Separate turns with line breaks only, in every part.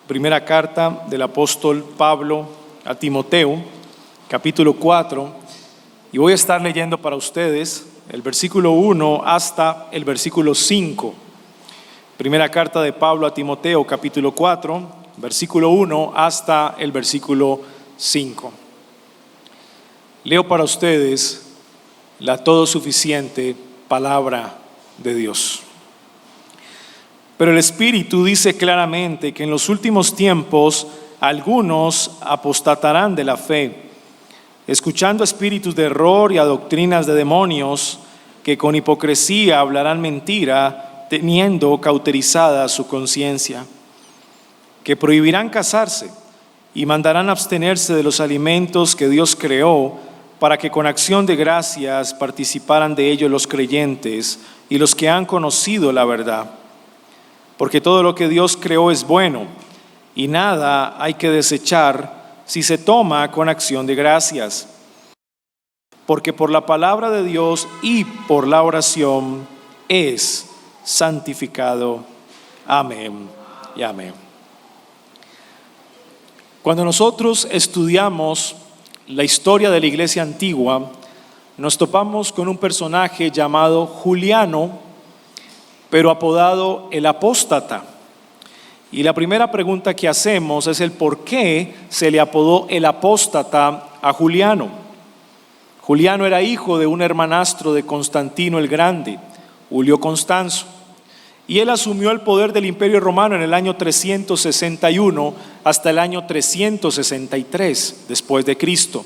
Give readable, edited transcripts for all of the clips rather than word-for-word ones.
Primera carta del apóstol Pablo a Timoteo, capítulo 4, y voy a estar leyendo para ustedes el versículo 1 hasta el versículo 5. Primera carta de Pablo a Timoteo, capítulo 4, versículo 1 hasta el versículo 5. Leo para ustedes la todo suficiente palabra de Dios. Pero el Espíritu dice claramente que en los últimos tiempos algunos apostatarán de la fe, escuchando espíritus de error y a doctrinas de demonios, que con hipocresía hablarán mentira, teniendo cauterizada su conciencia, que prohibirán casarse y mandarán abstenerse de los alimentos que Dios creó, para que con acción de gracias participaran de ellos los creyentes y los que han conocido la verdad. Porque todo lo que Dios creó es bueno, y nada hay que desechar si se toma con acción de gracias. Porque por la palabra de Dios y por la oración es santificado. Amén y amén. Cuando nosotros estudiamos la historia de la iglesia antigua, nos topamos con un personaje llamado Juliano, pero apodado el apóstata. Y la primera pregunta que hacemos es el por qué se le apodó el apóstata a Juliano. Juliano era hijo de un hermanastro de Constantino el Grande, Julio Constanzo, y él asumió el poder del Imperio Romano en el año 361 hasta el año 363 después de Cristo.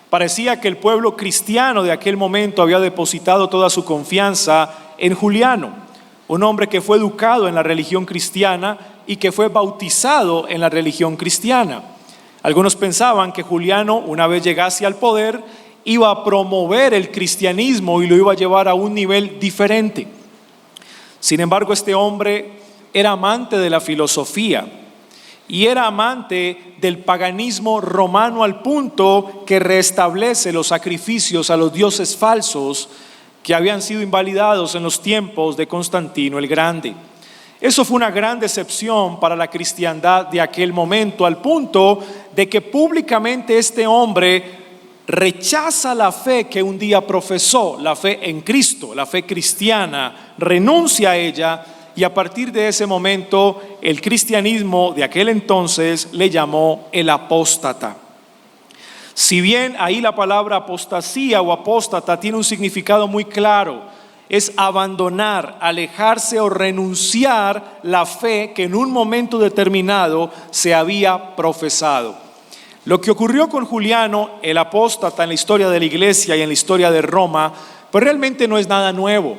Parecía que el pueblo cristiano de aquel momento había depositado toda su confianza en Juliano, un hombre que fue educado en la religión cristiana y que fue bautizado en la religión cristiana. Algunos pensaban que Juliano, una vez llegase al poder, iba a promover el cristianismo y lo iba a llevar a un nivel diferente. Sin embargo, este hombre era amante de la filosofía y era amante del paganismo romano al punto que restablece los sacrificios a los dioses falsos que habían sido invalidados en los tiempos de Constantino el Grande. Eso fue una gran decepción para la cristiandad de aquel momento, al punto de que públicamente este hombre rechaza la fe que un día profesó, la fe en Cristo, la fe cristiana, renuncia a ella, y a partir de ese momento el cristianismo de aquel entonces le llamó el apóstata. Si bien ahí la palabra apostasía o apóstata tiene un significado muy claro, es abandonar, alejarse o renunciar la fe que en un momento determinado se había profesado. Lo que ocurrió con Juliano, el apóstata, en la historia de la iglesia y en la historia de Roma, pues realmente no es nada nuevo.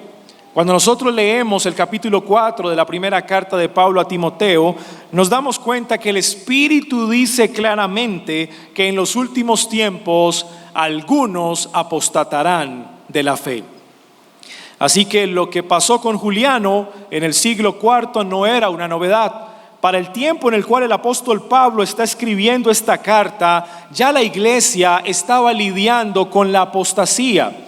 Cuando nosotros leemos el capítulo 4 de la primera carta de Pablo a Timoteo, nos damos cuenta que el Espíritu dice claramente que en los últimos tiempos algunos apostatarán de la fe. Así que lo que pasó con Juliano en el siglo IV no era una novedad. Para el tiempo en el cual el apóstol Pablo está escribiendo esta carta, ya la iglesia estaba lidiando con la apostasía,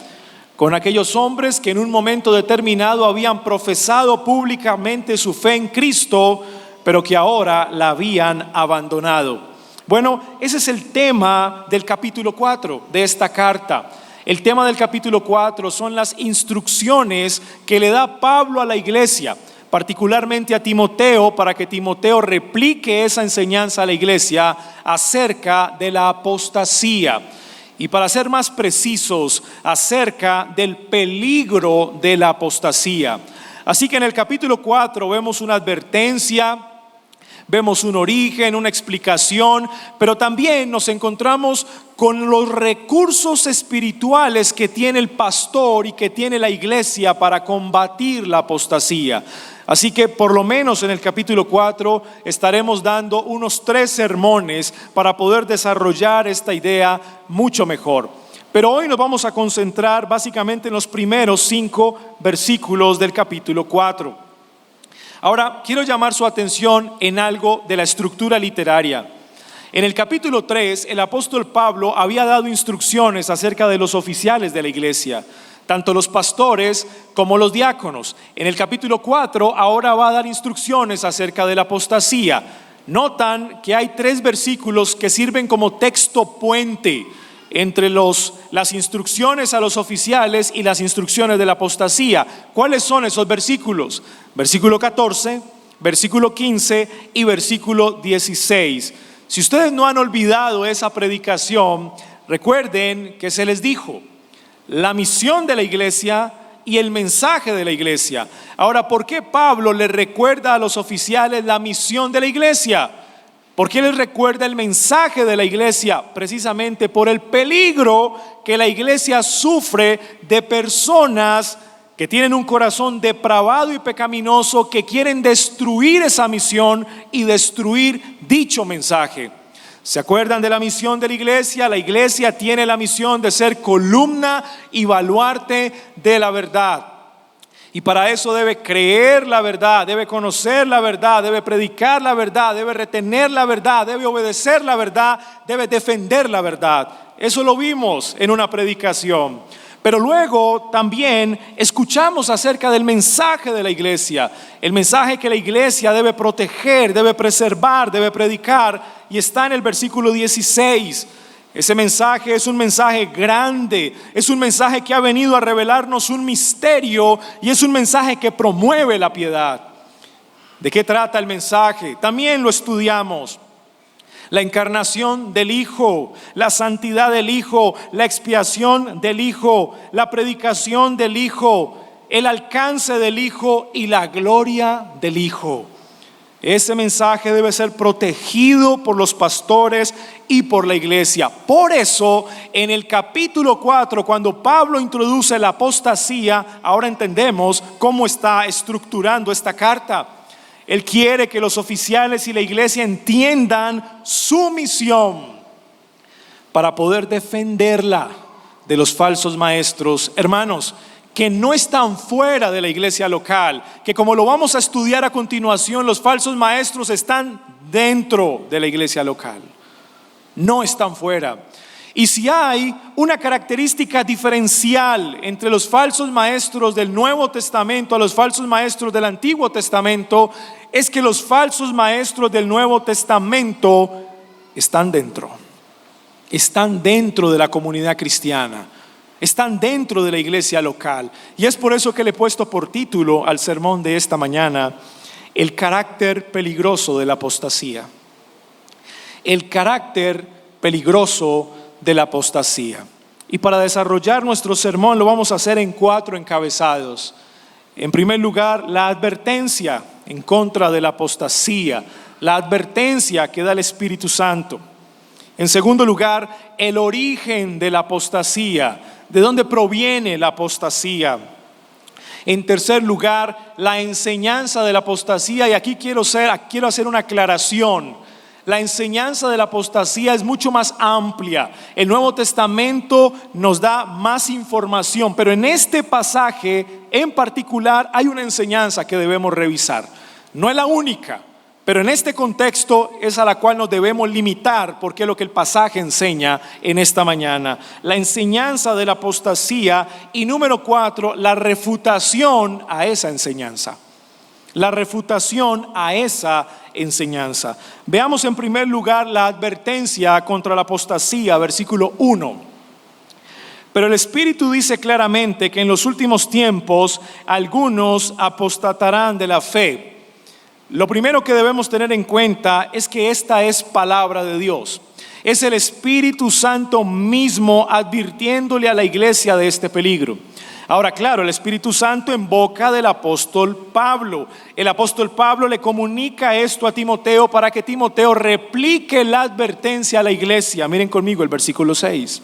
con aquellos hombres que en un momento determinado habían profesado públicamente su fe en Cristo, pero que ahora la habían abandonado. Bueno, ese es el tema del capítulo 4 de esta carta. El tema del capítulo 4 son las instrucciones que le da Pablo a la iglesia, particularmente a Timoteo, para que Timoteo replique esa enseñanza a la iglesia acerca de la apostasía. Y para ser más precisos, acerca del peligro de la apostasía. Así que en el capítulo 4 vemos una advertencia, vemos un origen, una explicación, pero también nos encontramos con los recursos espirituales que tiene el pastor y que tiene la iglesia para combatir la apostasía. Así que por lo menos en el capítulo 4 estaremos dando unos 3 sermones para poder desarrollar esta idea mucho mejor. Pero hoy nos vamos a concentrar básicamente en los primeros 5 versículos del capítulo 4. Ahora, quiero llamar su atención en algo de la estructura literaria. En el capítulo 3, el apóstol Pablo había dado instrucciones acerca de los oficiales de la iglesia, tanto los pastores como los diáconos. En el capítulo 4 ahora va a dar instrucciones acerca de la apostasía. Notan que hay 3 versículos que sirven como texto puente entre las instrucciones a los oficiales y las instrucciones de la apostasía. ¿Cuáles son esos versículos? Versículo 14, versículo 15 y versículo 16. Si ustedes no han olvidado esa predicación, recuerden que se les dijo la misión de la iglesia y el mensaje de la iglesia. Ahora, ¿por qué Pablo le recuerda a los oficiales la misión de la iglesia? ¿Por qué les recuerda el mensaje de la iglesia? Precisamente por el peligro que la iglesia sufre de personas que tienen un corazón depravado y pecaminoso, que quieren destruir esa misión y destruir dicho mensaje. ¿Se acuerdan de la misión de la iglesia? La iglesia tiene la misión de ser columna y baluarte de la verdad. Y para eso debe creer la verdad, debe conocer la verdad, debe predicar la verdad, debe retener la verdad, debe obedecer la verdad, debe defender la verdad. Eso lo vimos en una predicación. Pero luego también escuchamos acerca del mensaje de la iglesia, el mensaje que la iglesia debe proteger, debe preservar, debe predicar, y está en el versículo 16. Ese mensaje es un mensaje grande, es un mensaje que ha venido a revelarnos un misterio y es un mensaje que promueve la piedad. ¿De qué trata el mensaje? También lo estudiamos. La encarnación del Hijo, la santidad del Hijo, la expiación del Hijo, la predicación del Hijo, el alcance del Hijo y la gloria del Hijo. Ese mensaje debe ser protegido por los pastores y por la iglesia. Por eso, en el capítulo 4, cuando Pablo introduce la apostasía, ahora entendemos cómo está estructurando esta carta. Él quiere que los oficiales y la iglesia entiendan su misión para poder defenderla de los falsos maestros. Hermanos, que no están fuera de la iglesia local, que como lo vamos a estudiar a continuación, los falsos maestros están dentro de la iglesia local, no están fuera. Y si hay una característica diferencial entre los falsos maestros del Nuevo Testamento a los falsos maestros del Antiguo Testamento, es que los falsos maestros del Nuevo Testamento están dentro de la comunidad cristiana, están dentro de la iglesia local. Y es por eso que le he puesto por título al sermón de esta mañana: el carácter peligroso de la apostasía. El carácter peligroso de la apostasía. Y para desarrollar nuestro sermón lo vamos a hacer en 4 encabezados. En primer lugar, la advertencia en contra de la apostasía, la advertencia que da el Espíritu Santo. En segundo lugar, el origen de la apostasía, de dónde proviene la apostasía. En tercer lugar, la enseñanza de la apostasía, y aquí quiero hacer una aclaración. La enseñanza de la apostasía es mucho más amplia. El Nuevo Testamento nos da más información, pero en este pasaje en particular hay una enseñanza que debemos revisar. No es la única, pero en este contexto es a la cual nos debemos limitar, porque es lo que el pasaje enseña en esta mañana. La enseñanza de la apostasía, y número 4, la refutación a esa enseñanza. La refutación a esa enseñanza. Veamos en primer lugar la advertencia contra la apostasía, versículo 1. Pero el Espíritu dice claramente que en los últimos tiempos algunos apostatarán de la fe. Lo primero que debemos tener en cuenta es que esta es palabra de Dios. Es el Espíritu Santo mismo advirtiéndole a la iglesia de este peligro. Ahora, claro, el Espíritu Santo en boca del apóstol Pablo. El apóstol Pablo le comunica esto a Timoteo para que Timoteo replique la advertencia a la iglesia. Miren conmigo el versículo 6.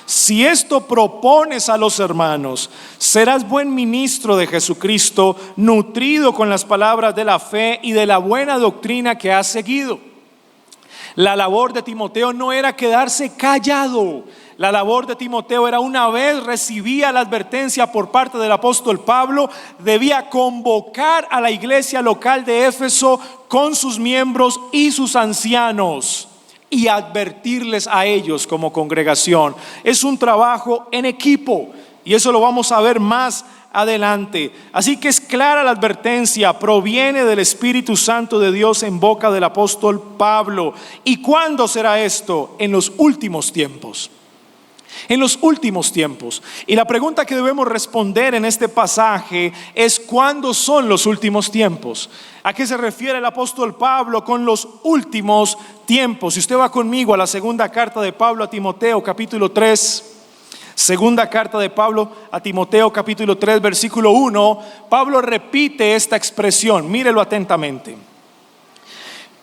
Si esto propones a los hermanos, serás buen ministro de Jesucristo, nutrido con las palabras de la fe y de la buena doctrina que has seguido. La labor de Timoteo no era quedarse callado. La labor de Timoteo era, una vez recibía la advertencia por parte del apóstol Pablo, debía convocar a la iglesia local de Éfeso con sus miembros y sus ancianos y advertirles a ellos como congregación. Es un trabajo en equipo, y eso lo vamos a ver más adelante. Así que es clara la advertencia, proviene del Espíritu Santo de Dios en boca del apóstol Pablo. ¿Y cuándo será esto? En los últimos tiempos. En los últimos tiempos. Y la pregunta que debemos responder en este pasaje es: ¿cuándo son los últimos tiempos? ¿A qué se refiere el apóstol Pablo con los últimos tiempos? Si usted va conmigo a la segunda carta de Pablo a Timoteo, capítulo 3. Segunda carta de Pablo a Timoteo, capítulo 3, versículo 1. Pablo repite esta expresión, mírelo atentamente.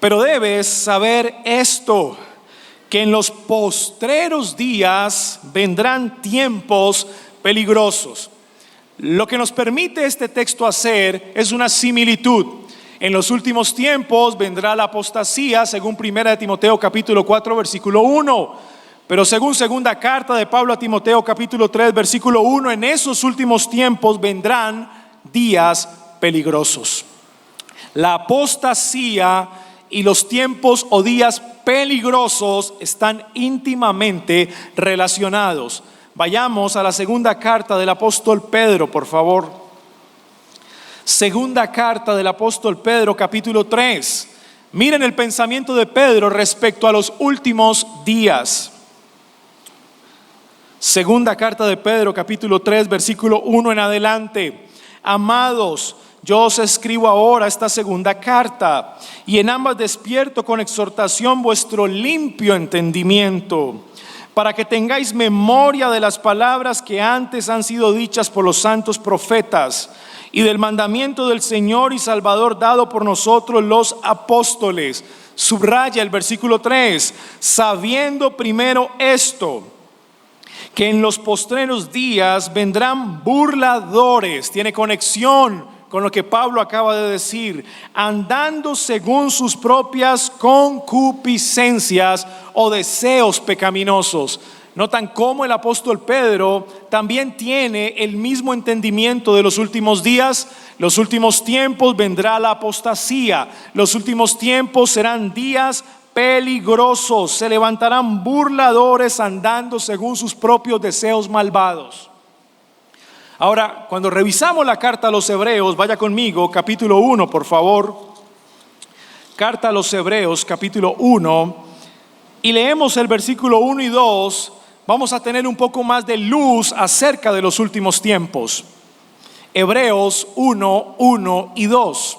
Pero debes saber esto, que en los postreros días vendrán tiempos peligrosos. Lo que nos permite este texto hacer es una similitud. En los últimos tiempos vendrá la apostasía, según primera de Timoteo capítulo 4, versículo 1. Pero según segunda carta de Pablo a Timoteo capítulo 3, versículo 1, en esos últimos tiempos vendrán días peligrosos. La apostasía y los tiempos o días peligrosos están íntimamente relacionados. Vayamos a la segunda carta del apóstol Pedro, por favor. Segunda carta del apóstol Pedro, capítulo 3. Miren el pensamiento de Pedro respecto a los últimos días. Segunda carta de Pedro, capítulo 3, versículo 1 en adelante. Amados, yo os escribo ahora esta segunda carta, y en ambas despierto con exhortación vuestro limpio entendimiento, para que tengáis memoria de las palabras que antes han sido dichas por los santos profetas, y del mandamiento del Señor y Salvador dado por nosotros los apóstoles. Subraya el versículo 3, sabiendo primero esto, que en los postreros días vendrán burladores. Tiene conexión con lo que Pablo acaba de decir, andando según sus propias concupiscencias o deseos pecaminosos. Notan cómo el apóstol Pedro también tiene el mismo entendimiento de los últimos días. Los últimos tiempos vendrá la apostasía. Los últimos tiempos serán días peligrosos. Se levantarán burladores andando según sus propios deseos malvados. Ahora, cuando revisamos la carta a los Hebreos, vaya conmigo, capítulo 1, por favor. Carta a los Hebreos, capítulo 1, y leemos el versículo 1 y 2, vamos a tener un poco más de luz acerca de los últimos tiempos. Hebreos 1, 1 y 2.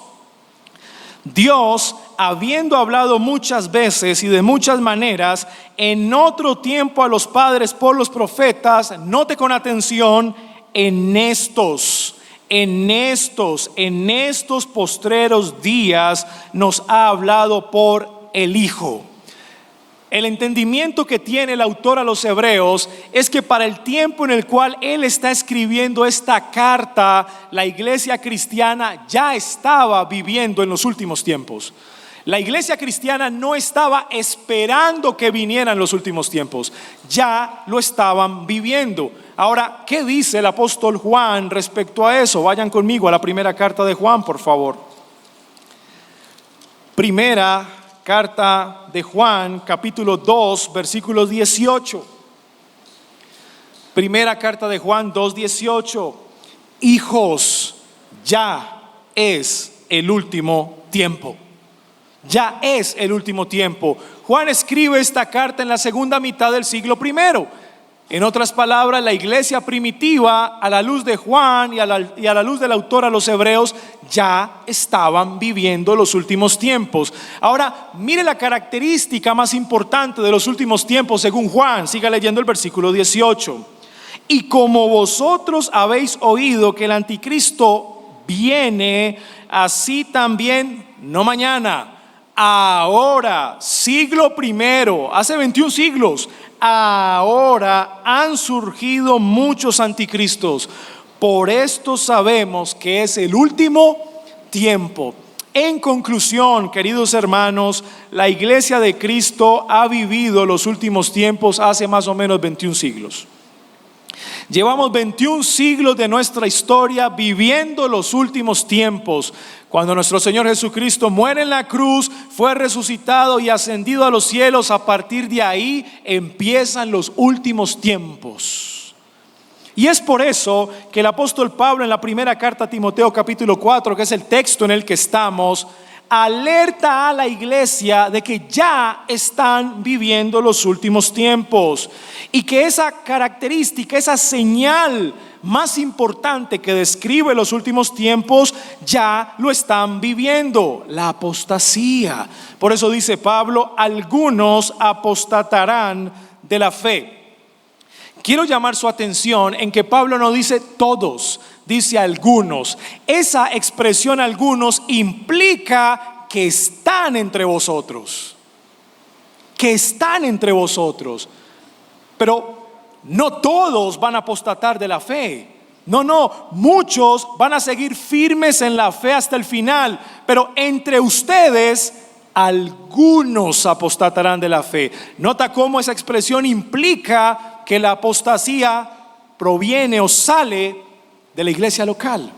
Dios, habiendo hablado muchas veces y de muchas maneras, en otro tiempo a los padres por los profetas, note con atención, en estos postreros días nos ha hablado por el Hijo. El entendimiento que tiene el autor a los Hebreos es que para el tiempo en el cual él está escribiendo esta carta, la iglesia cristiana ya estaba viviendo en los últimos tiempos. La iglesia cristiana no estaba esperando que vinieran los últimos tiempos, ya lo estaban viviendo. Ahora, ¿qué dice el apóstol Juan respecto a eso? Vayan conmigo a la primera carta de Juan, por favor. Primera carta de Juan, capítulo 2, versículo 18. Primera carta de Juan 2:18. Hijos, ya es el último tiempo. Ya es el último tiempo. Juan escribe esta carta en la segunda mitad del siglo I. En otras palabras, la iglesia primitiva, a la luz de Juan y a la luz del autor a los Hebreos, ya estaban viviendo los últimos tiempos. Ahora, mire la característica más importante de los últimos tiempos según Juan. Siga leyendo el versículo 18. Y como vosotros habéis oído que el anticristo viene, así también, no mañana, ahora, siglo primero, hace 21 siglos, ahora han surgido muchos anticristos. Por esto sabemos que es el último tiempo. En conclusión, queridos hermanos, la iglesia de Cristo ha vivido los últimos tiempos hace más o menos 21 siglos. Llevamos 21 siglos de nuestra historia viviendo los últimos tiempos. Cuando nuestro Señor Jesucristo muere en la cruz, fue resucitado y ascendido a los cielos, a partir de ahí empiezan los últimos tiempos. Y es por eso que el apóstol Pablo en la primera carta a Timoteo capítulo 4, que es el texto en el que estamos, alerta a la iglesia de que ya están viviendo los últimos tiempos y que esa característica, esa señal más importante que describe los últimos tiempos, ya lo están viviendo: la apostasía. Por eso dice Pablo: algunos apostatarán de la fe. Quiero llamar su atención en que Pablo no dice todos, dice algunos. Esa expresión algunos implica que están entre vosotros. Que están entre vosotros. Pero no todos van a apostatar de la fe. No, muchos van a seguir firmes en la fe hasta el final. Pero entre ustedes, algunos apostatarán de la fe. Nota cómo esa expresión implica que la apostasía proviene o sale de la iglesia local.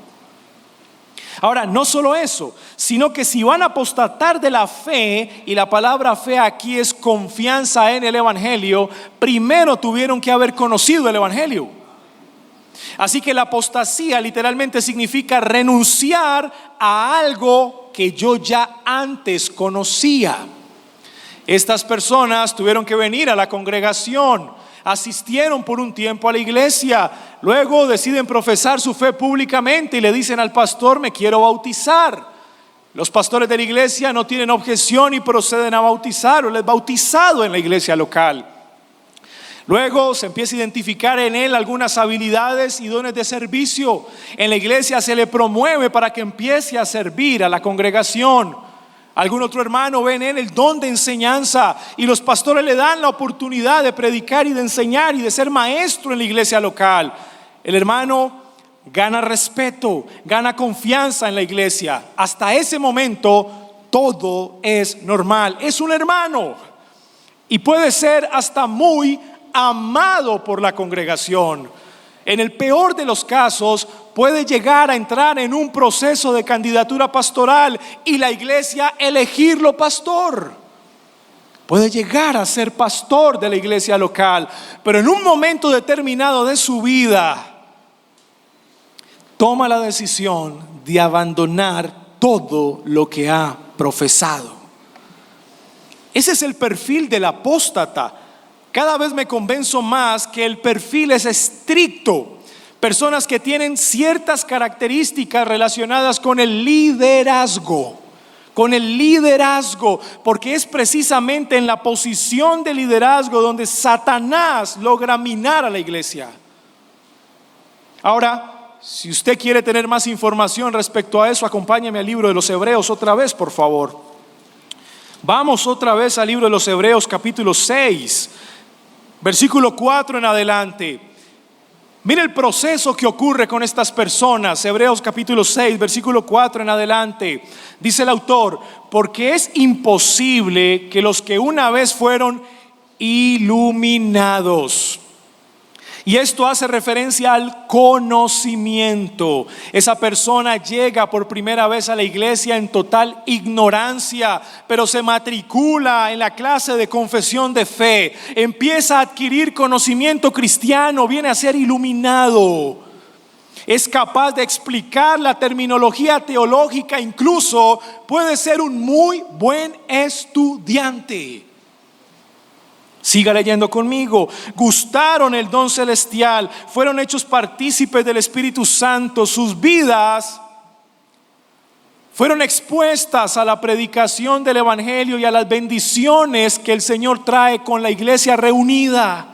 Ahora, no solo eso, sino que si van a apostatar de la fe, y la palabra fe aquí es confianza en el evangelio, primero tuvieron que haber conocido el evangelio. Así que la apostasía literalmente significa renunciar a algo que yo ya antes conocía. Estas personas tuvieron que venir a la congregación, asistieron por un tiempo a la iglesia, luego deciden profesar su fe públicamente y le dicen al pastor: me quiero bautizar. Los pastores de la iglesia no tienen objeción y proceden a bautizar, o les bautizado en la iglesia local. Luego se empieza a identificar en él algunas habilidades y dones de servicio. En la iglesia se le promueve para que empiece a servir a la congregación. Algún otro hermano ve en él el don de enseñanza y los pastores le dan la oportunidad de predicar y de enseñar y de ser maestro en la iglesia local. El hermano gana respeto, gana confianza en la iglesia. Hasta ese momento todo es normal. Es un hermano y puede ser hasta muy amado por la congregación. En el peor de los casos, puede llegar a entrar en un proceso de candidatura pastoral y la iglesia elegirlo pastor. Puede llegar a ser pastor de la iglesia local, pero en un momento determinado de su vida toma la decisión de abandonar todo lo que ha profesado. Ese es el perfil del apóstata. Cada vez me convenzo más que el perfil es estricto. Personas que tienen ciertas características relacionadas con el liderazgo. Porque es precisamente en la posición de liderazgo donde Satanás logra minar a la iglesia. Ahora, si usted quiere tener más información respecto a eso, acompáñeme al libro de los Hebreos otra vez, por favor. Vamos otra vez al libro de los Hebreos capítulo 6. Versículo 4 en adelante. Mira el proceso que ocurre con estas personas. Hebreos capítulo 6, versículo 4 en adelante. Dice el autor: porque es imposible que los que una vez fueron iluminados. Y esto hace referencia al conocimiento. Esa persona llega por primera vez a la iglesia en total ignorancia, pero se matricula en la clase de confesión de fe. Empieza a adquirir conocimiento cristiano, viene a ser iluminado. Es capaz de explicar la terminología teológica, incluso puede ser un muy buen estudiante. Siga leyendo conmigo. Gustaron el don celestial, fueron hechos partícipes del Espíritu Santo, sus vidas fueron expuestas a la predicación del evangelio y a las bendiciones que el Señor trae con la iglesia reunida.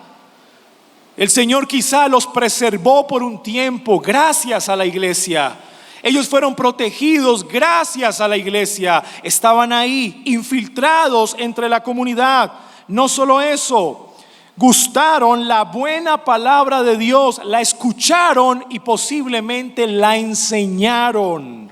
El Señor quizá los preservó por un tiempo gracias a la iglesia. Ellos fueron protegidos gracias a la iglesia. Estaban ahí, infiltrados entre la comunidad. No solo eso, gustaron la buena palabra de Dios, la escucharon y posiblemente la enseñaron.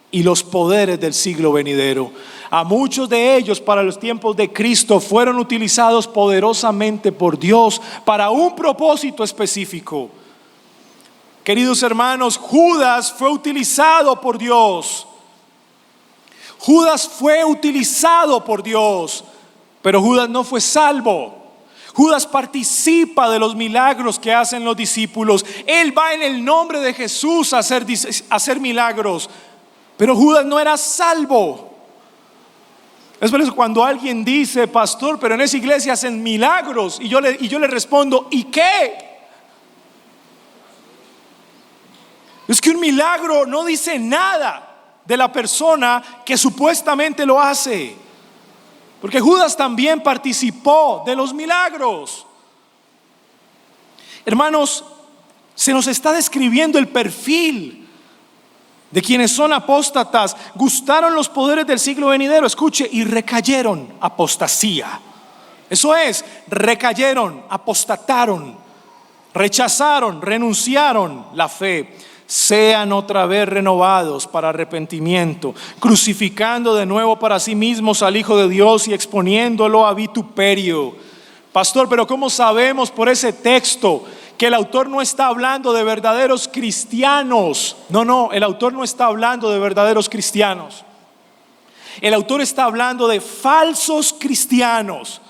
Y los poderes del siglo venidero. A muchos de ellos para los tiempos de Cristo fueron utilizados poderosamente por Dios para un propósito específico. Queridos hermanos, Judas fue utilizado por Dios. Judas fue utilizado por Dios. Pero Judas no fue salvo. Judas participa de los milagros que hacen los discípulos. Él va en el nombre de Jesús a hacer milagros. Pero Judas no era salvo. Es por eso cuando alguien dice, pastor, pero en esa iglesia hacen milagros, y yo le respondo, ¿y qué? Es que un milagro no dice nada de la persona que supuestamente lo hace. Porque Judas también participó de los milagros. Hermanos, se nos está describiendo el perfil de quienes son apóstatas. Gustaron los poderes del siglo venidero, escuche, y recayeron, apostasía. Eso es, recayeron, apostataron, rechazaron, renunciaron la fe. Sean otra vez renovados para arrepentimiento, crucificando de nuevo para sí mismos al Hijo de Dios y exponiéndolo a vituperio. Pastor, pero ¿cómo sabemos por ese texto que el autor no está hablando de verdaderos cristianos? No, el autor no está hablando de verdaderos cristianos. El autor está hablando de falsos cristianos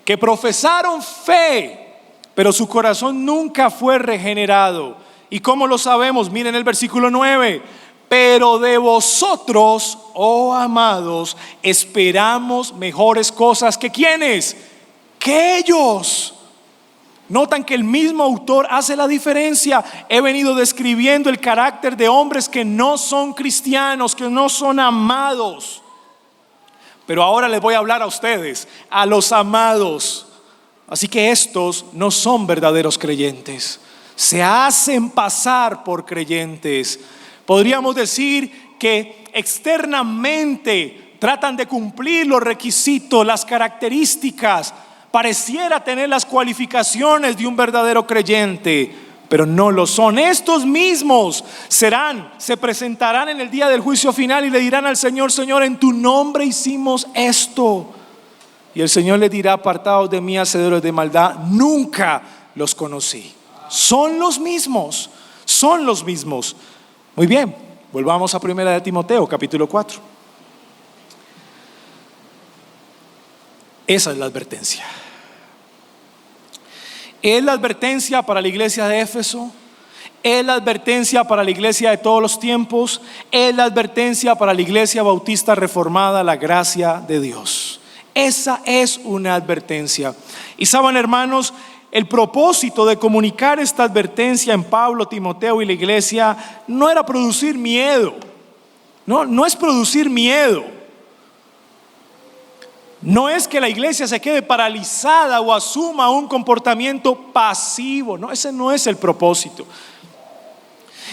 que profesaron fe, pero su corazón nunca fue regenerado. ¿Y cómo lo sabemos? Miren el versículo 9. Pero de vosotros, oh amados, esperamos mejores cosas que ¿quiénes? Que ellos. Notan que el mismo autor hace la diferencia. He venido describiendo el carácter de hombres que no son cristianos, que no son amados. Pero ahora les voy a hablar a ustedes, a los amados. Así que estos no son verdaderos creyentes. Se hacen pasar por creyentes. Podríamos decir que externamente tratan de cumplir los requisitos, las características. Pareciera tener las cualificaciones de un verdadero creyente, pero no lo son. Estos mismos se presentarán en el día del juicio final y le dirán al Señor: Señor, en tu nombre hicimos esto. Y el Señor les dirá: apartados de mí, hacedores de maldad, nunca los conocí. Son los mismos. Muy bien, volvamos a 1 de Timoteo, capítulo 4. Esa es la advertencia. Es la advertencia para la iglesia de Éfeso. Es la advertencia para la iglesia de todos los tiempos. Es la advertencia para la iglesia bautista reformada, la gracia de Dios. Esa es una advertencia. Y saben, hermanos, el propósito de comunicar esta advertencia en Pablo, Timoteo y la iglesia no era producir miedo. No es producir miedo. No es que la iglesia se quede paralizada o asuma un comportamiento pasivo. No, ese no es el propósito.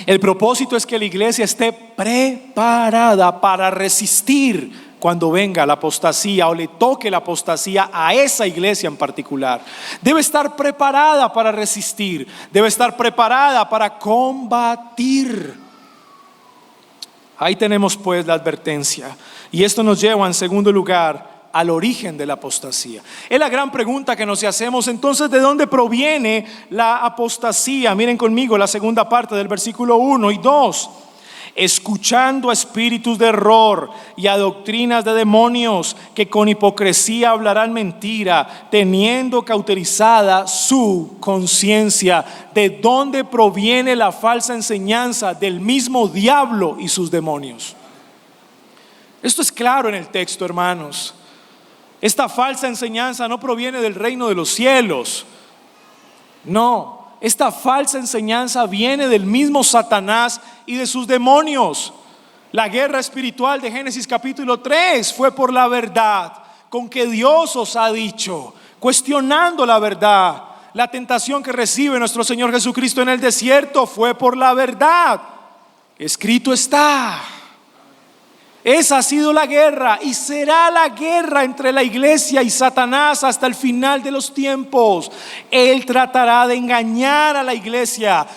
El propósito es que la iglesia esté preparada para resistir cuando venga la apostasía o le toque la apostasía a esa iglesia en particular. Debe estar preparada para resistir, debe estar preparada para combatir. Ahí tenemos pues la advertencia. Y esto nos lleva en segundo lugar al origen de la apostasía. Es la gran pregunta que nos hacemos. Entonces, ¿de dónde proviene la apostasía? Miren conmigo la segunda parte del versículo 1 y 2. Escuchando a espíritus de error y a doctrinas de demonios que con hipocresía hablarán mentira, teniendo cauterizada su conciencia. ¿De dónde proviene la falsa enseñanza? Del mismo diablo y sus demonios. Esto es claro en el texto, hermanos. Esta falsa enseñanza no proviene del reino de los cielos. No. Esta falsa enseñanza viene del mismo Satanás y de sus demonios. La guerra espiritual de Génesis capítulo 3 fue por la verdad, con que Dios os ha dicho, cuestionando la verdad. La tentación que recibe nuestro Señor Jesucristo en el desierto fue por la verdad. Escrito está. Esa ha sido la guerra y será la guerra entre la iglesia y Satanás hasta el final de los tiempos. Él tratará de engañar a la iglesia,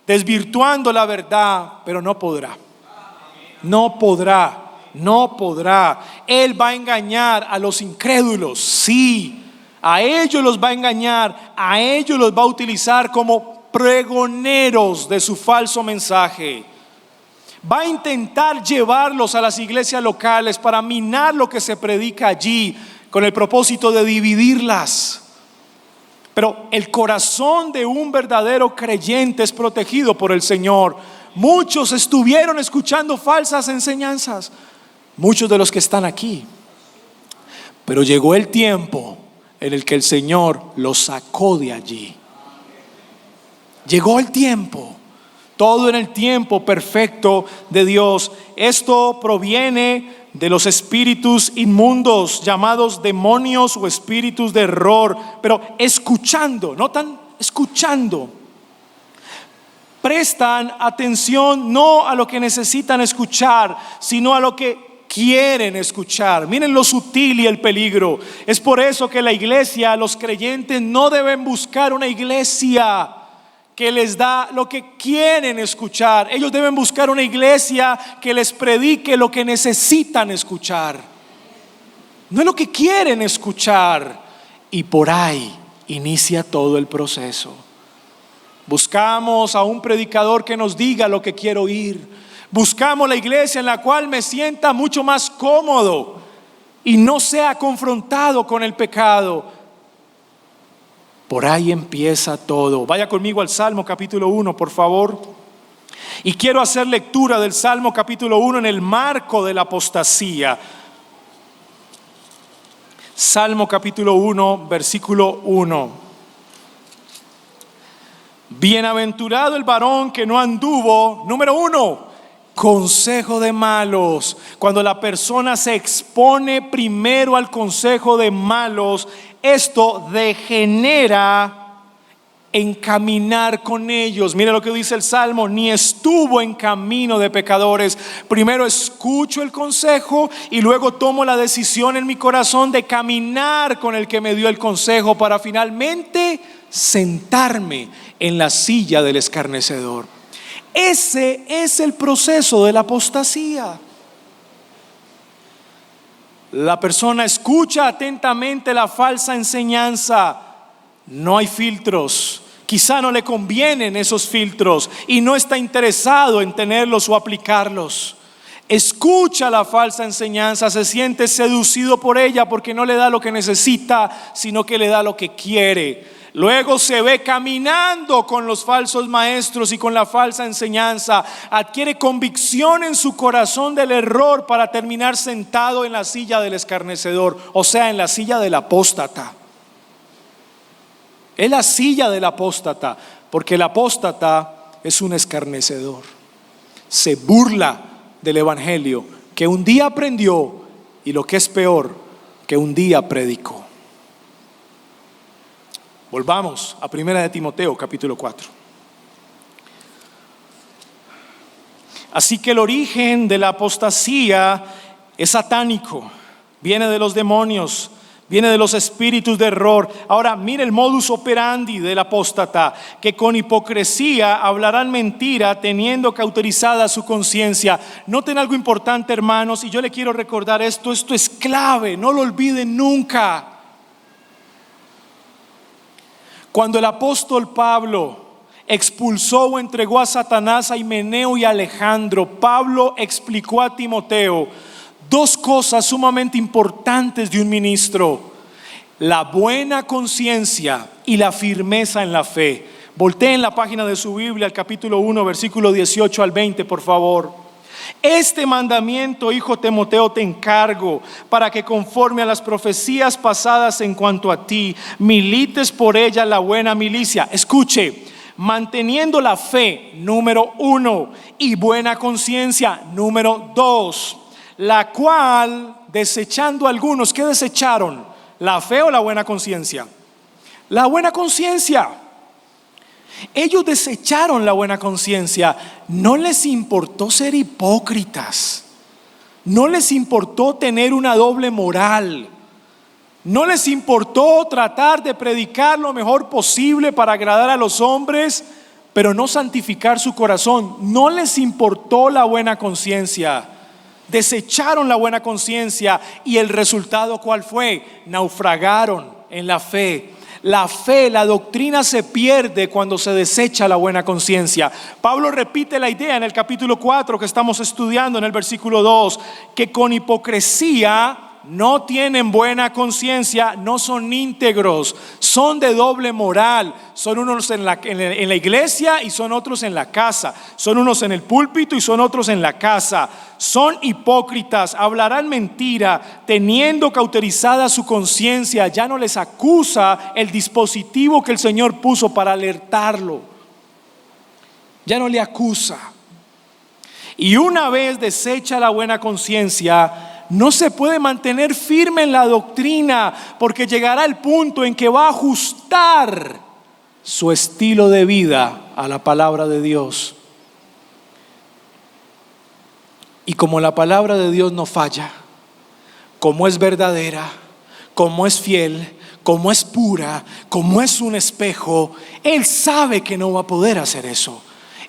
desvirtuando la verdad, pero no podrá. No podrá. Él va a engañar a los incrédulos, sí. A ellos los va a engañar, a ellos los va a utilizar como pregoneros de su falso mensaje. Va a intentar llevarlos a las iglesias locales para minar lo que se predica allí, con el propósito de dividirlas. Pero el corazón de un verdadero creyente es protegido por el Señor. Muchos estuvieron escuchando falsas enseñanzas, muchos de los que están aquí. Pero llegó el tiempo en el que el Señor los sacó de allí. Llegó el tiempo, todo en el tiempo perfecto de Dios. Esto proviene de los espíritus inmundos llamados demonios o espíritus de error, pero escuchando, notan, escuchando. Prestan atención no a lo que necesitan escuchar, sino a lo que quieren escuchar. Miren lo sutil y el peligro. Es por eso que la iglesia, los creyentes no deben buscar una iglesia que les da lo que quieren escuchar. Ellos deben buscar una iglesia que les predique lo que necesitan escuchar, no es lo que quieren escuchar. Y por ahí inicia todo el proceso. Buscamos a un predicador que nos diga lo que quiero oír. Buscamos la iglesia en la cual me sienta mucho más cómodo y no sea confrontado con el pecado. Por ahí empieza todo. Vaya conmigo al Salmo capítulo 1, por favor. Y quiero hacer lectura del Salmo capítulo 1 en el marco de la apostasía. Salmo capítulo 1, versículo 1. Bienaventurado el varón que no anduvo, número 1, consejo de malos. Cuando la persona se expone primero al consejo de malos, esto degenera en caminar con ellos. Mira lo que dice el Salmo: ni estuvo en camino de pecadores. Primero escucho el consejo y luego tomo la decisión en mi corazón de caminar con el que me dio el consejo para finalmente sentarme en la silla del escarnecedor. Ese es el proceso de la apostasía. La persona escucha atentamente la falsa enseñanza. No hay filtros. Quizá no le convienen esos filtros y no está interesado en tenerlos o aplicarlos. Escucha la falsa enseñanza, se siente seducido por ella porque no le da lo que necesita, sino que le da lo que quiere. Luego se ve caminando con los falsos maestros y con la falsa enseñanza. Adquiere convicción en su corazón del error para terminar sentado en la silla del escarnecedor, o sea, en la silla del apóstata. Es la silla del apóstata, porque el apóstata es un escarnecedor. Se burla del evangelio que un día aprendió y, lo que es peor, que un día predicó. Volvamos a 1 de Timoteo capítulo 4. Así que el origen de la apostasía es satánico, viene de los demonios, viene de los espíritus de error. Ahora mire el modus operandi del apóstata, que con hipocresía hablarán mentira teniendo cauterizada su conciencia. Noten algo importante, hermanos, y yo le quiero recordar esto es clave, no lo olviden nunca. Cuando el apóstol Pablo expulsó o entregó a Satanás a Himeneo y Alejandro, Pablo explicó a Timoteo dos cosas sumamente importantes de un ministro: la buena conciencia y la firmeza en la fe. Volteen la página de su Biblia al capítulo 1, versículo 18 al 20, por favor. Este mandamiento, hijo Timoteo, te encargo, para que conforme a las profecías pasadas en cuanto a ti, milites por ella la buena milicia. Escuche, manteniendo la fe, número 1, y buena conciencia, número 2, la cual, desechando algunos, ¿qué desecharon? ¿La fe o la buena conciencia? La buena conciencia. Ellos desecharon la buena conciencia. No les importó ser hipócritas, no les importó tener una doble moral, no les importó tratar de predicar lo mejor posible para agradar a los hombres, pero no santificar su corazón. No les importó la buena conciencia. Desecharon la buena conciencia, y el resultado, ¿cuál fue? Naufragaron en la fe. La fe, la doctrina se pierde cuando se desecha la buena conciencia. Pablo repite la idea en el capítulo 4 que estamos estudiando en el versículo 2, que con hipocresía no tienen buena conciencia, no son íntegros, son de doble moral. Son unos en la iglesia y son otros en la casa. Son unos en el púlpito y son otros en la casa. Son hipócritas, hablarán mentira, teniendo cauterizada su conciencia. Ya no les acusa el dispositivo que el Señor puso para alertarlo. Ya no le acusa. Y una vez deshecha la buena conciencia, no se puede mantener firme en la doctrina, porque llegará el punto en que va a ajustar su estilo de vida a la palabra de Dios. Y como la palabra de Dios no falla, como es verdadera, como es fiel, como es pura, como es un espejo, Él sabe que no va a poder hacer eso.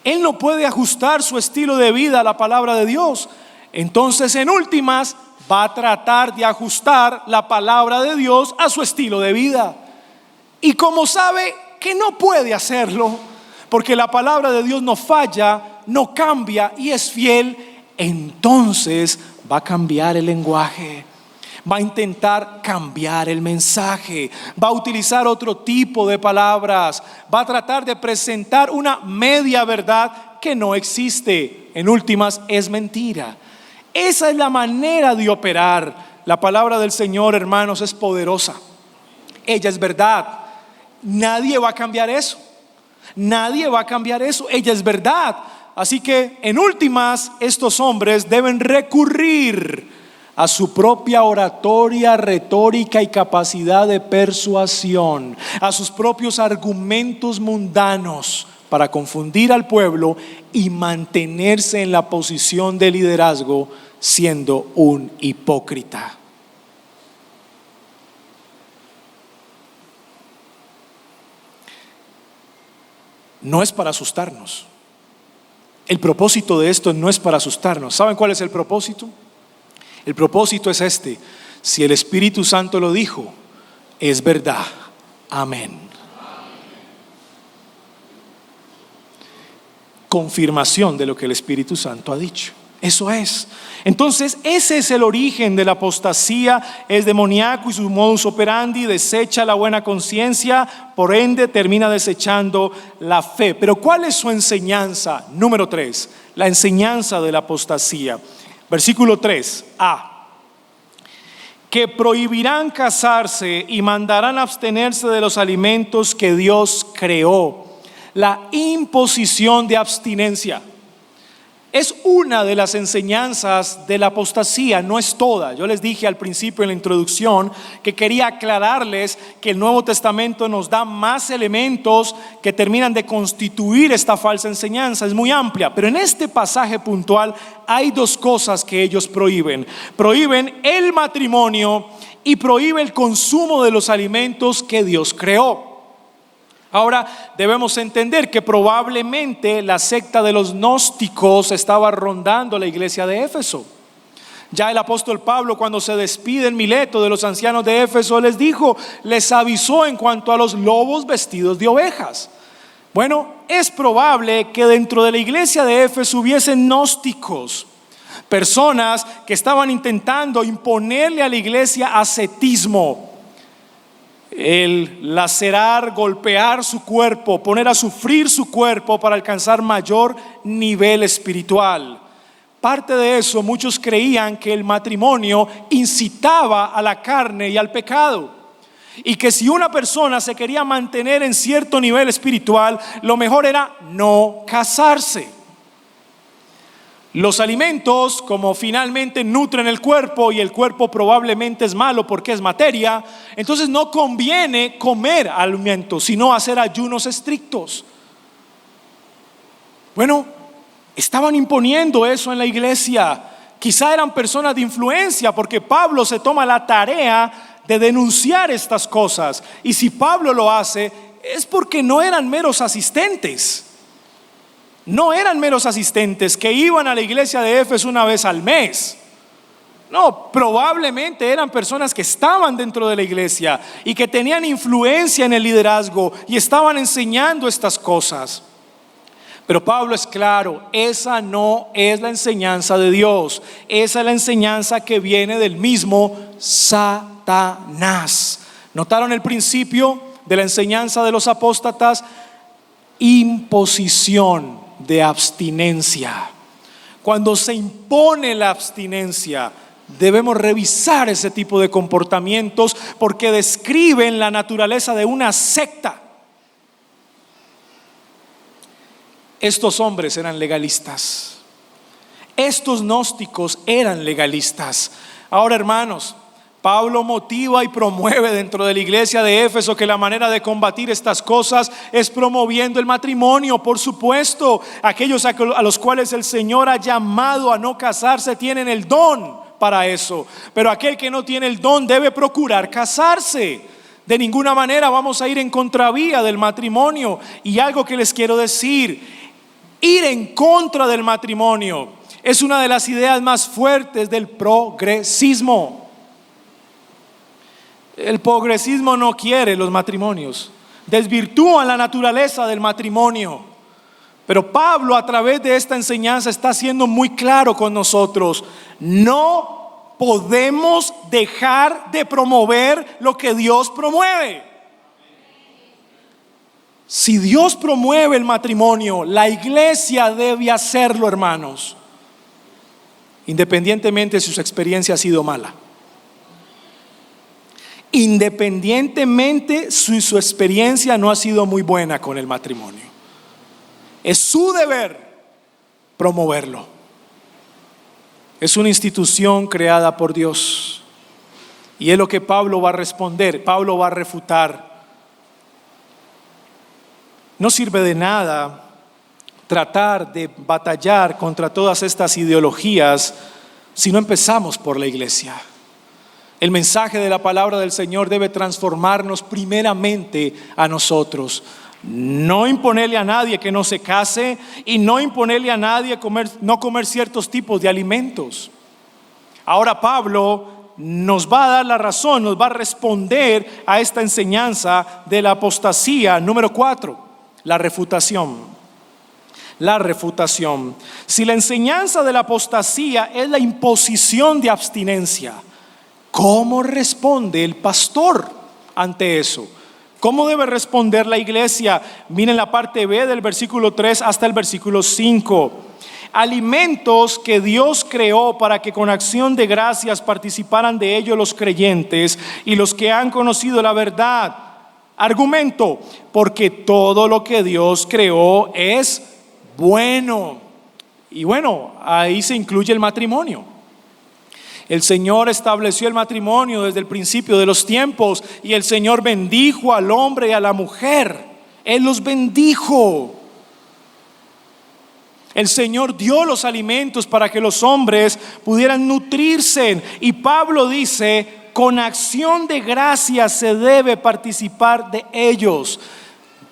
Él no puede ajustar su estilo de vida a la palabra de Dios. Entonces, en últimas, va a tratar de ajustar la palabra de Dios a su estilo de vida. Y como sabe que no puede hacerlo, porque la palabra de Dios no falla, no cambia y es fiel, entonces va a cambiar el lenguaje. Va a intentar cambiar el mensaje, va a utilizar otro tipo de palabras, va a tratar de presentar una media verdad que no existe. En últimas, es mentira. Esa es la manera de operar. La palabra del Señor, hermanos, es poderosa. Ella es verdad. Nadie va a cambiar eso. Nadie va a cambiar eso. Ella es verdad. Así que, en últimas, estos hombres deben recurrir a su propia oratoria, retórica y capacidad de persuasión, a sus propios argumentos mundanos para confundir al pueblo y mantenerse en la posición de liderazgo siendo un hipócrita. No es para asustarnos. El propósito de esto no es para asustarnos. ¿Saben cuál es el propósito? El propósito es este: si el Espíritu Santo lo dijo, es verdad. Amén. Confirmación de lo que el Espíritu Santo ha dicho. Eso es. Entonces, ese es el origen de la apostasía. Es demoníaco y su modus operandi desecha la buena conciencia, por ende termina desechando la fe. Pero ¿cuál es su enseñanza? Número 3, la enseñanza de la apostasía. Versículo 3a: que prohibirán casarse y mandarán abstenerse de los alimentos que Dios creó. La imposición de abstinencia es una de las enseñanzas de la apostasía, no es toda. Yo les dije al principio en la introducción que quería aclararles que el Nuevo Testamento nos da más elementos que terminan de constituir esta falsa enseñanza. Es muy amplia, pero en este pasaje puntual hay dos cosas que ellos prohíben. Prohíben el matrimonio y prohíbe el consumo de los alimentos que Dios creó. Ahora debemos entender que probablemente la secta de los gnósticos estaba rondando la iglesia de Éfeso. Ya el apóstol Pablo, cuando se despide en Mileto de los ancianos de Éfeso, les avisó en cuanto a los lobos vestidos de ovejas. Bueno, es probable que dentro de la iglesia de Éfeso hubiesen gnósticos, personas que estaban intentando imponerle a la iglesia ascetismo. El lacerar, golpear su cuerpo, poner a sufrir su cuerpo para alcanzar mayor nivel espiritual. Parte de eso, muchos creían que el matrimonio incitaba a la carne y al pecado, y que si una persona se quería mantener en cierto nivel espiritual, lo mejor era no casarse. Los alimentos, como finalmente nutren el cuerpo y el cuerpo probablemente es malo porque es materia, entonces no conviene comer alimentos, sino hacer ayunos estrictos. Bueno, estaban imponiendo eso en la iglesia. Quizá eran personas de influencia, porque Pablo se toma la tarea de denunciar estas cosas. Y si Pablo lo hace, es porque no eran meros asistentes. No eran meros asistentes que iban a la iglesia de Éfeso una vez al mes. No, probablemente eran personas que estaban dentro de la iglesia y que tenían influencia en el liderazgo y estaban enseñando estas cosas. Pero Pablo es claro, esa no es la enseñanza de Dios. Esa es la enseñanza que viene del mismo Satanás. ¿Notaron el principio de la enseñanza de los apóstatas? Imposición de abstinencia. Cuando se impone la abstinencia, debemos revisar ese tipo de comportamientos porque describen la naturaleza de una secta. Estos hombres eran legalistas. Estos gnósticos eran legalistas. Ahora, hermanos, Pablo motiva y promueve dentro de la iglesia de Éfeso que la manera de combatir estas cosas es promoviendo el matrimonio. Por supuesto, aquellos a los cuales el Señor ha llamado a no casarse tienen el don para eso, pero aquel que no tiene el don debe procurar casarse. De ninguna manera vamos a ir en contravía del matrimonio. Y algo que les quiero decir: ir en contra del matrimonio es una de las ideas más fuertes del progresismo. El progresismo no quiere los matrimonios, desvirtúan la naturaleza del matrimonio. Pero Pablo, a través de esta enseñanza, está siendo muy claro con nosotros: no podemos dejar de promover lo que Dios promueve. Si Dios promueve el matrimonio, la iglesia debe hacerlo, hermanos, independientemente si su experiencia ha sido mala. Independientemente si su experiencia no ha sido muy buena con el matrimonio, es su deber promoverlo. Es una institución creada por Dios y es lo que Pablo va a responder. Pablo va a refutar. No sirve de nada tratar de batallar contra todas estas ideologías si no empezamos por la iglesia. El mensaje de la palabra del Señor debe transformarnos primeramente a nosotros. No imponerle a nadie que no se case y no imponerle a nadie no comer ciertos tipos de alimentos. Ahora Pablo nos va a dar la razón, nos va a responder a esta enseñanza de la apostasía. Número 4, la refutación. La refutación. Si la enseñanza de la apostasía es la imposición de abstinencia, ¿cómo responde el pastor ante eso? ¿Cómo debe responder la iglesia? Miren la parte B del versículo 3 hasta el versículo 5. Alimentos que Dios creó para que con acción de gracias participaran de ellos los creyentes y los que han conocido la verdad. Argumento: porque todo lo que Dios creó es bueno. Y bueno, ahí se incluye el matrimonio. El Señor estableció el matrimonio desde el principio de los tiempos y el Señor bendijo al hombre y a la mujer. Él los bendijo. El Señor dio los alimentos para que los hombres pudieran nutrirse. Y Pablo dice: con acción de gracias se debe participar de ellos.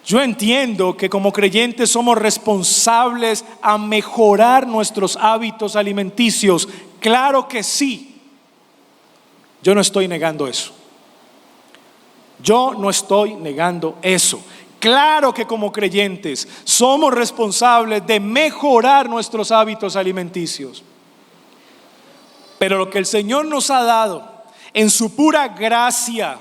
Yo entiendo que como creyentes somos responsables a mejorar nuestros hábitos alimenticios. Claro que sí. Yo no estoy negando eso. Yo no estoy negando eso. Claro que como creyentes somos responsables de mejorar nuestros hábitos alimenticios. Pero lo que el Señor nos ha dado en su pura gracia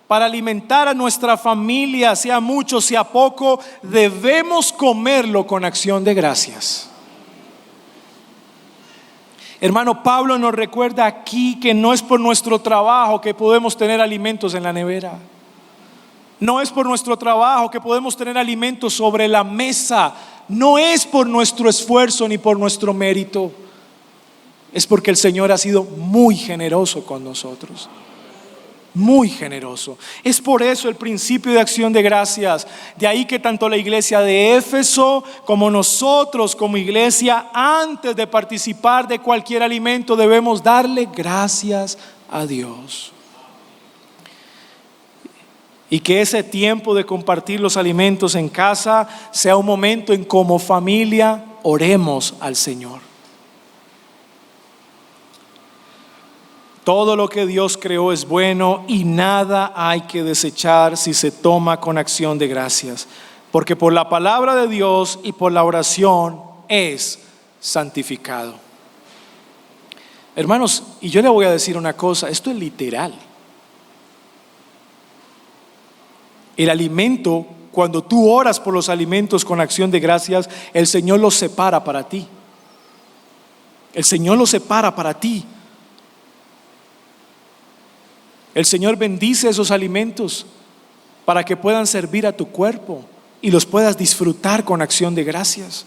para alimentar a nuestra familia, sea mucho, sea poco, debemos comerlo con acción de gracias. Hermano, Pablo nos recuerda aquí que no es por nuestro trabajo que podemos tener alimentos en la nevera. No es por nuestro trabajo que podemos tener alimentos sobre la mesa. No es por nuestro esfuerzo ni por nuestro mérito. Es porque el Señor ha sido muy generoso con nosotros. Muy generoso. Es por eso el principio de acción de gracias. De ahí que tanto la iglesia de Éfeso como nosotros como iglesia, antes de participar de cualquier alimento, debemos darle gracias a Dios. Y que ese tiempo de compartir los alimentos en casa sea un momento en como familia oremos al Señor. Todo lo que Dios creó es bueno y nada hay que desechar si se toma con acción de gracias. porque por la palabra de Dios y por la oración es santificado. Hermanos, y yo le voy a decir una cosa, esto es literal. El alimento, cuando tú oras por los alimentos con acción de gracias, el Señor los separa para ti. El Señor los separa para ti. El Señor bendice esos alimentos para que puedan servir a tu cuerpo y los puedas disfrutar con acción de gracias.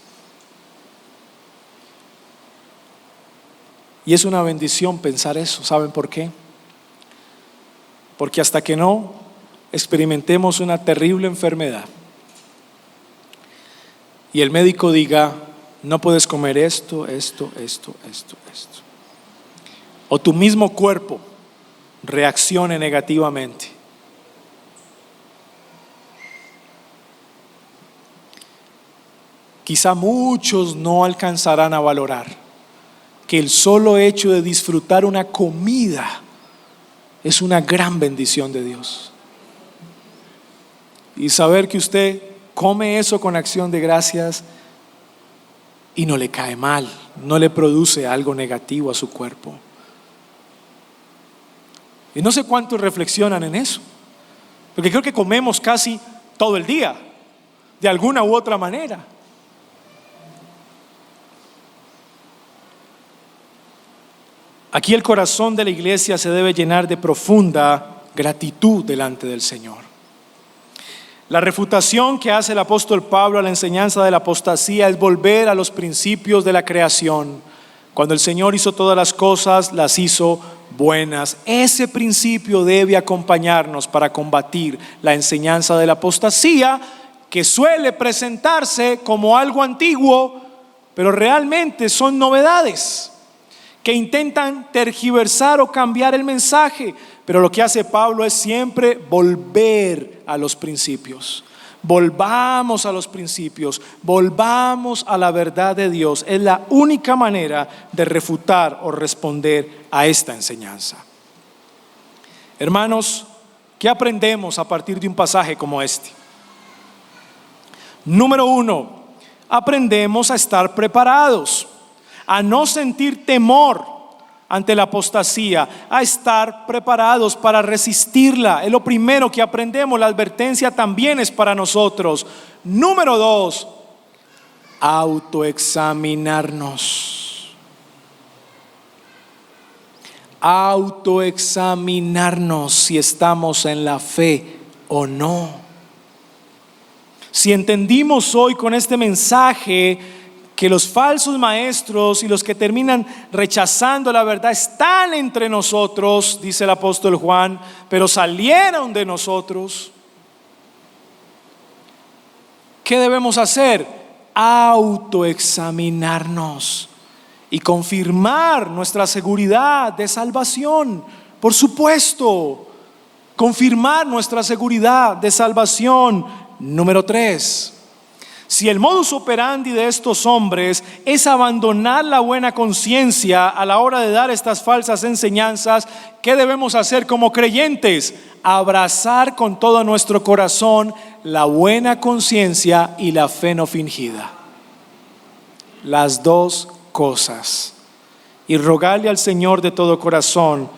Y es una bendición pensar eso. ¿Saben por qué? Porque hasta que no experimentemos una terrible enfermedad y el médico diga, no puedes comer esto, o tu mismo cuerpo reaccione negativamente, quizá muchos no alcanzarán a valorar que el solo hecho de disfrutar una comida es una gran bendición de Dios. Y saber que usted come eso con acción de gracias y no le cae mal, no le produce algo negativo a su cuerpo. Y no sé cuántos reflexionan en eso, porque creo que comemos casi todo el día, de alguna u otra manera. Aquí el corazón de la iglesia se debe llenar de profunda gratitud delante del Señor. La refutación que hace el apóstol Pablo a la enseñanza de la apostasía es volver a los principios de la creación. Cuando el Señor hizo todas las cosas, las hizo buenas. Ese principio debe acompañarnos para combatir la enseñanza de la apostasía, que suele presentarse como algo antiguo, pero realmente son novedades que intentan tergiversar o cambiar el mensaje. Pero lo que hace Pablo es siempre volver a los principios. Volvamos a los principios, volvamos a la verdad de Dios. Es la única manera de refutar o responder a esta enseñanza. Hermanos, ¿qué aprendemos a partir de un pasaje como este? Número 1, aprendemos a estar preparados, a no sentir temor ante la apostasía, a estar preparados para resistirla. Es lo primero que aprendemos. La advertencia también es para nosotros. Número 2, autoexaminarnos. Autoexaminarnos si estamos en la fe o no. Si entendimos hoy con este mensaje que los falsos maestros y los que terminan rechazando la verdad están entre nosotros, dice el apóstol Juan, pero salieron de nosotros, ¿qué debemos hacer? Autoexaminarnos y confirmar nuestra seguridad de salvación. Por supuesto, confirmar nuestra seguridad de salvación. Número 3, si el modus operandi de estos hombres es abandonar la buena conciencia a la hora de dar estas falsas enseñanzas, ¿qué debemos hacer como creyentes? Abrazar con todo nuestro corazón la buena conciencia y la fe no fingida. Las dos cosas. Y rogarle al Señor de todo corazón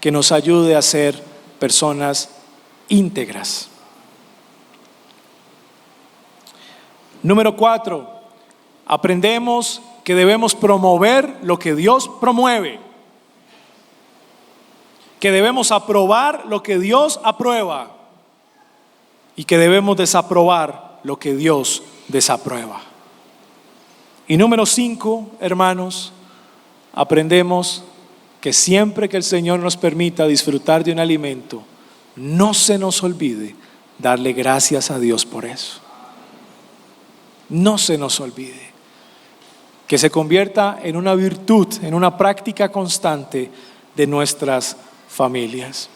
que nos ayude a ser personas íntegras. Número 4, aprendemos que debemos promover lo que Dios promueve, que debemos aprobar lo que Dios aprueba y que debemos desaprobar lo que Dios desaprueba. Y número 5, hermanos, aprendemos que siempre que el Señor nos permita disfrutar de un alimento, no se nos olvide darle gracias a Dios por eso. No se nos olvide, que se convierta en una virtud, en una práctica constante de nuestras familias.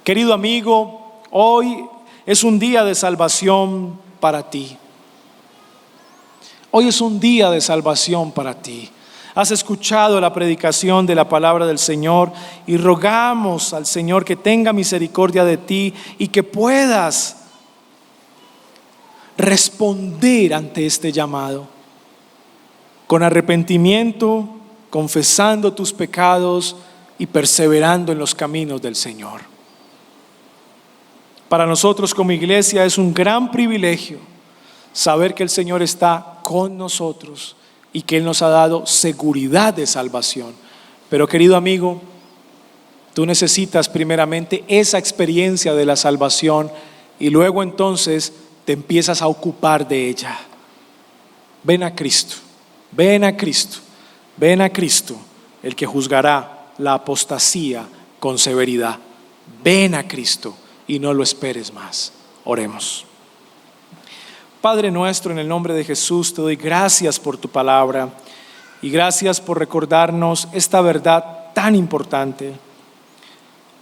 Querido amigo, hoy es un día de salvación para ti. Hoy es un día de salvación para ti. Has escuchado la predicación de la palabra del Señor y rogamos al Señor que tenga misericordia de ti y que puedas responder ante este llamado con arrepentimiento, confesando tus pecados y perseverando en los caminos del Señor. Para nosotros como iglesia es un gran privilegio saber que el Señor está con nosotros y que Él nos ha dado seguridad de salvación. Pero querido amigo, tú necesitas primeramente esa experiencia de la salvación y luego entonces te empiezas a ocupar de ella. Ven a Cristo, ven a Cristo, ven a Cristo, el que juzgará la apostasía con severidad. Ven a Cristo y no lo esperes más. Oremos. Padre nuestro, en el nombre de Jesús, te doy gracias por tu palabra y gracias por recordarnos esta verdad tan importante.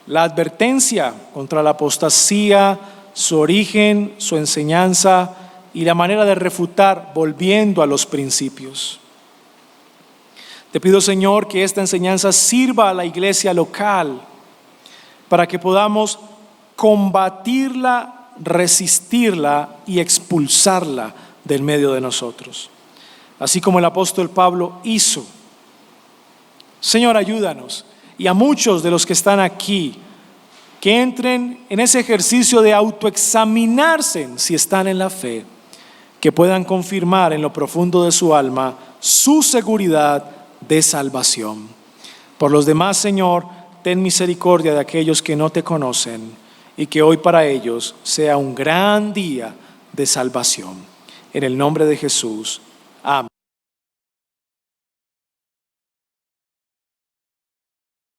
La advertencia contra la apostasía, su origen, su enseñanza y la manera de refutar volviendo a los principios. Te pido, Señor, que esta enseñanza sirva a la iglesia local para que podamos combatirla, resistirla y expulsarla del medio de nosotros. Así como el apóstol Pablo hizo. Señor, ayúdanos. Y a muchos de los que están aquí, que entren en ese ejercicio de autoexaminarse si están en la fe, que puedan confirmar en lo profundo de su alma su seguridad de salvación. Por los demás, Señor, ten misericordia de aquellos que no te conocen y que hoy para ellos sea un gran día de salvación. En el nombre de Jesús. Amén.